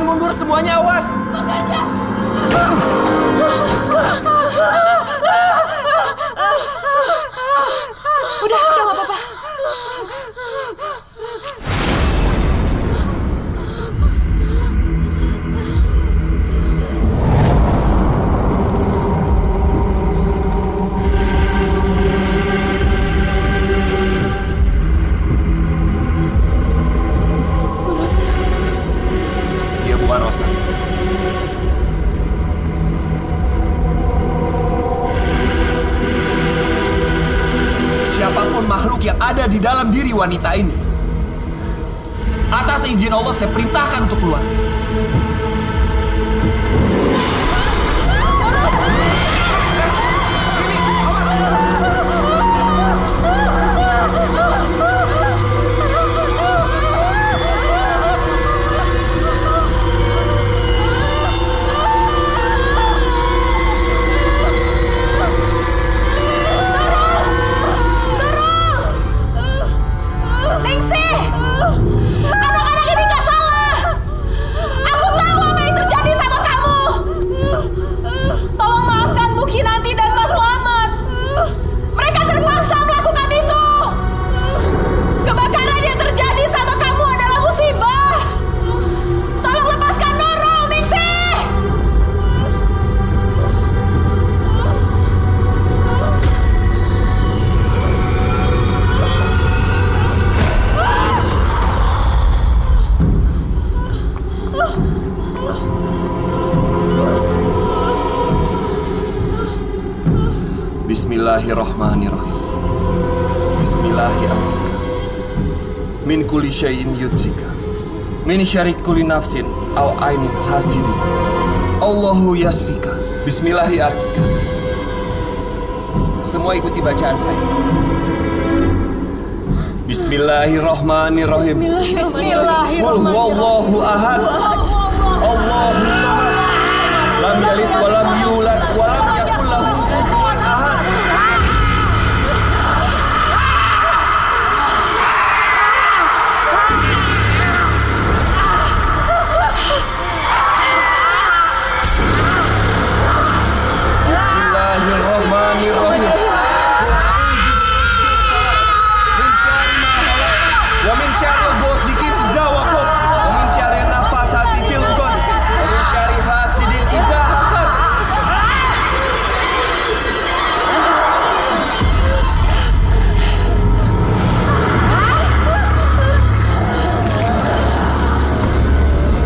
Kalian mundur semuanya, awas! Udah gak apa-apa. Dia bukan Rosa. Siapapun makhluk yang ada di dalam diri wanita ini, atas izin Allah saya perintahkan untuk keluar. Anak-anak ini gak salah. Aku tahu apa yang terjadi sama kamu. Tolong maafkan Bu Kinanti dan Mas Slamet. Mereka terpaksa melakukan itu. Kebakaran yang terjadi sama kamu adalah musibah. Tolong lepaskan Nurul, Ningsih. Bismillahirrahmanirrahim. Bismillahirrahmanirrahim. Min kulli syai'in yudzika. Min syarri kulli nafsin aw ainin hasidin. Allahu yasfika. Bismillahirrahmanirrahim. Semua ikuti bacaan saya. Bismillahirrahmanirrahim. Bismillahirrahmanirrahim. Qul huwallahu ahad. Allahu samad. Lam yalid wa lam yulad wa lam yakul lahu kufuwan ahad. Bismillahirrahmanirrahim. Wa min syarri ghasiqin idza waqab, wa min syarri nafasati fil 'uqad, wa min syarri hasidin idza hasad.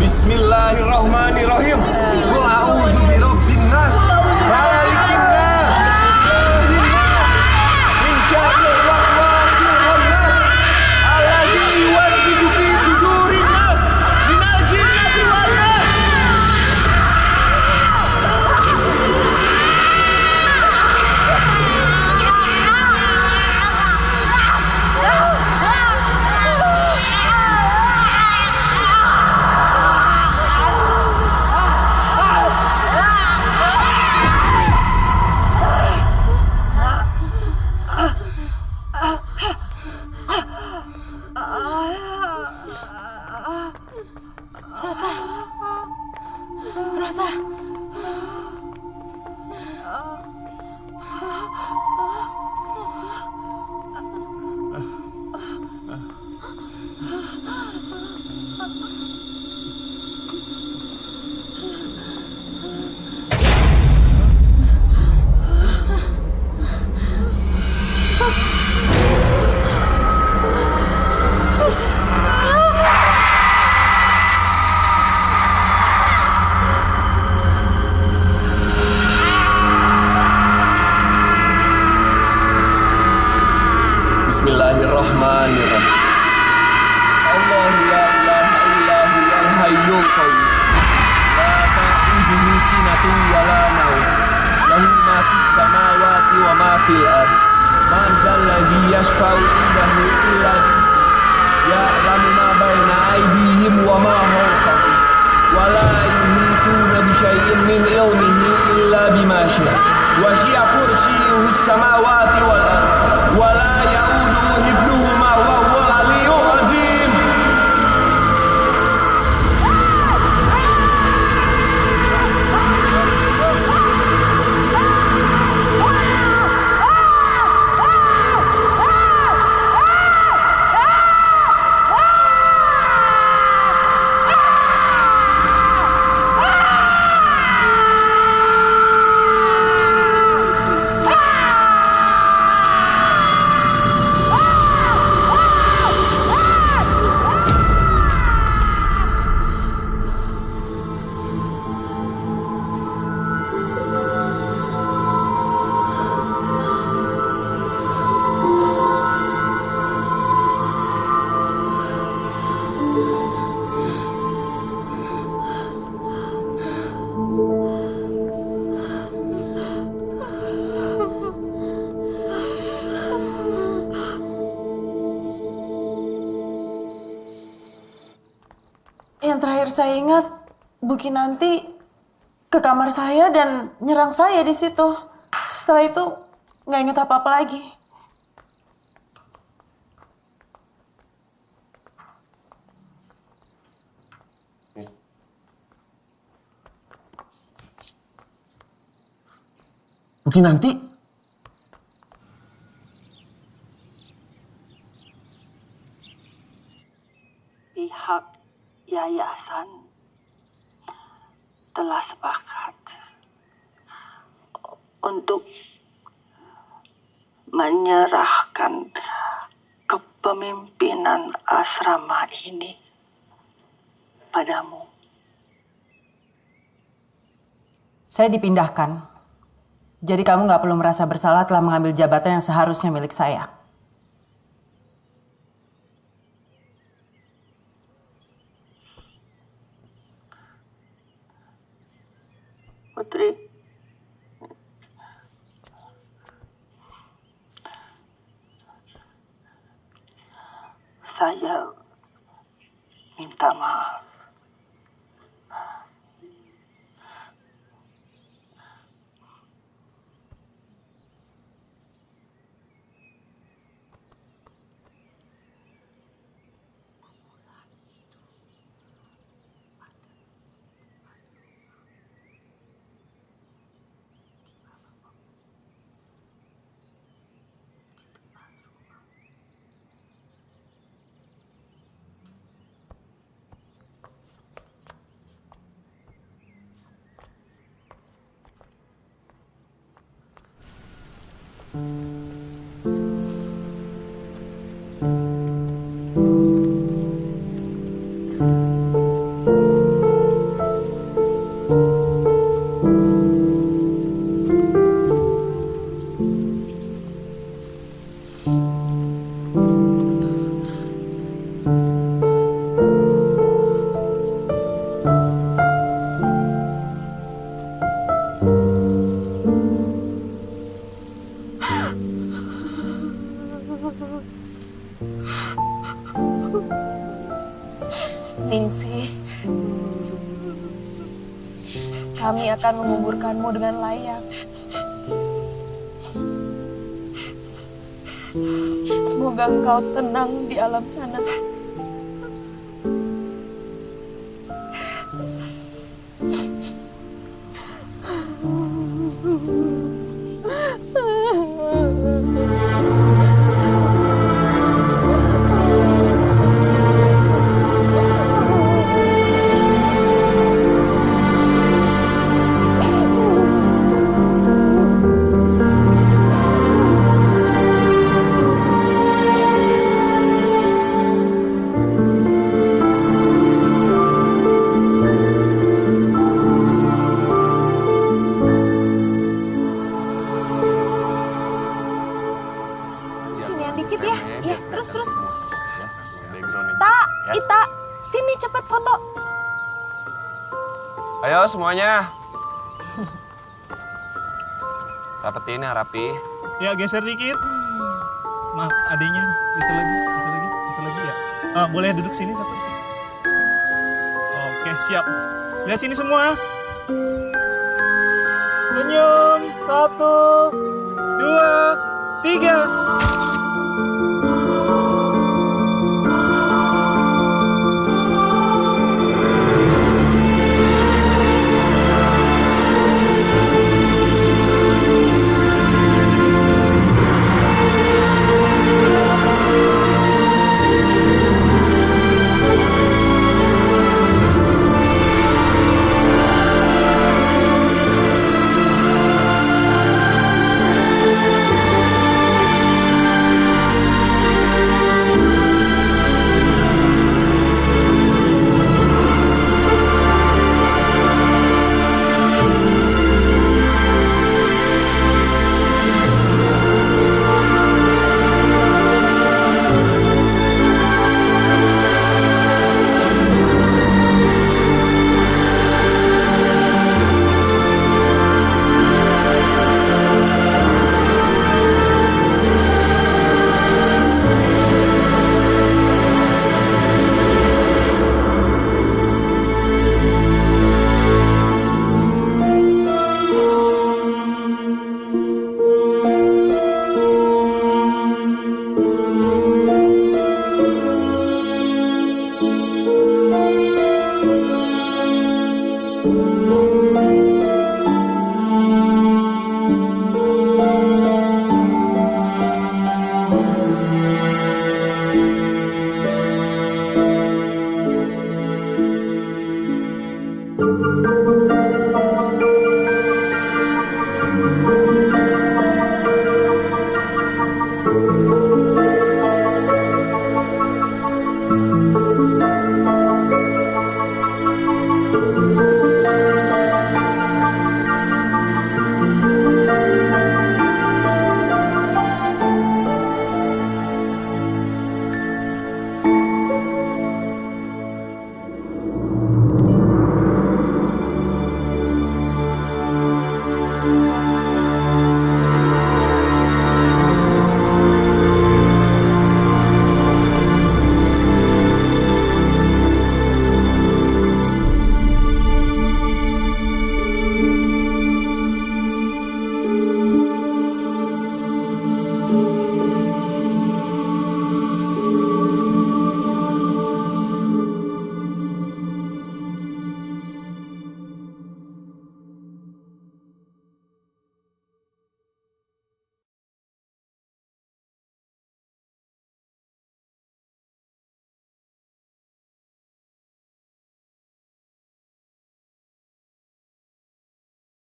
Bismillahirrahmanirrahim. Qul a'udzu birabbin nas, malikin nas, ilahin nas, min syarril waswasil khannas, alladzi yuwaswisu fi sudurin nas, minal jinnati wan nas. Rosa. Rosa. Bismillahirrahmanirrahim. Allahu la ilaha illa huwal hayyul qayyum. La ta'khudhuhu sinatun wa la nawm. Lahu ma fis samawati wa ma fil ardh. Man zalladzi yashfa'u indahu illa bi'idznihi. Ya'lamu ma baina aydihim wa ma khalfahum. Wa la yuhituna bi syai'in min ilmihi illa bima syaa. Wasi'a kursiyyuhu as-samawati wal ardh. Wa la ya'uduhu hifdhuhuma wa huwal 'aliyyul 'azim. yang terakhir saya ingat, Bu Kinanti ke kamar saya dan nyerang saya di situ. Setelah itu nggak ingat apa-apa lagi. Bu Kinanti? Pihak yayasan telah sepakat untuk menyerahkan kepemimpinan asrama ini padamu. Saya dipindahkan. Jadi kamu nggak perlu merasa bersalah telah mengambil jabatan yang seharusnya milik saya. Putri, saya minta maaf. Ningsih, kami akan menguburkanmu dengan layak. Semoga engkau tenang di alam sana. Sini yang dikit ya. Ya, terus. Ita, sini cepet foto. Ayo semuanya. Rapetin ya, rapi. Ya, geser dikit. Maaf, adiknya. Geser lagi ya. Boleh duduk sini satu. Oke, siap. Lihat sini semua. Senyum, 1,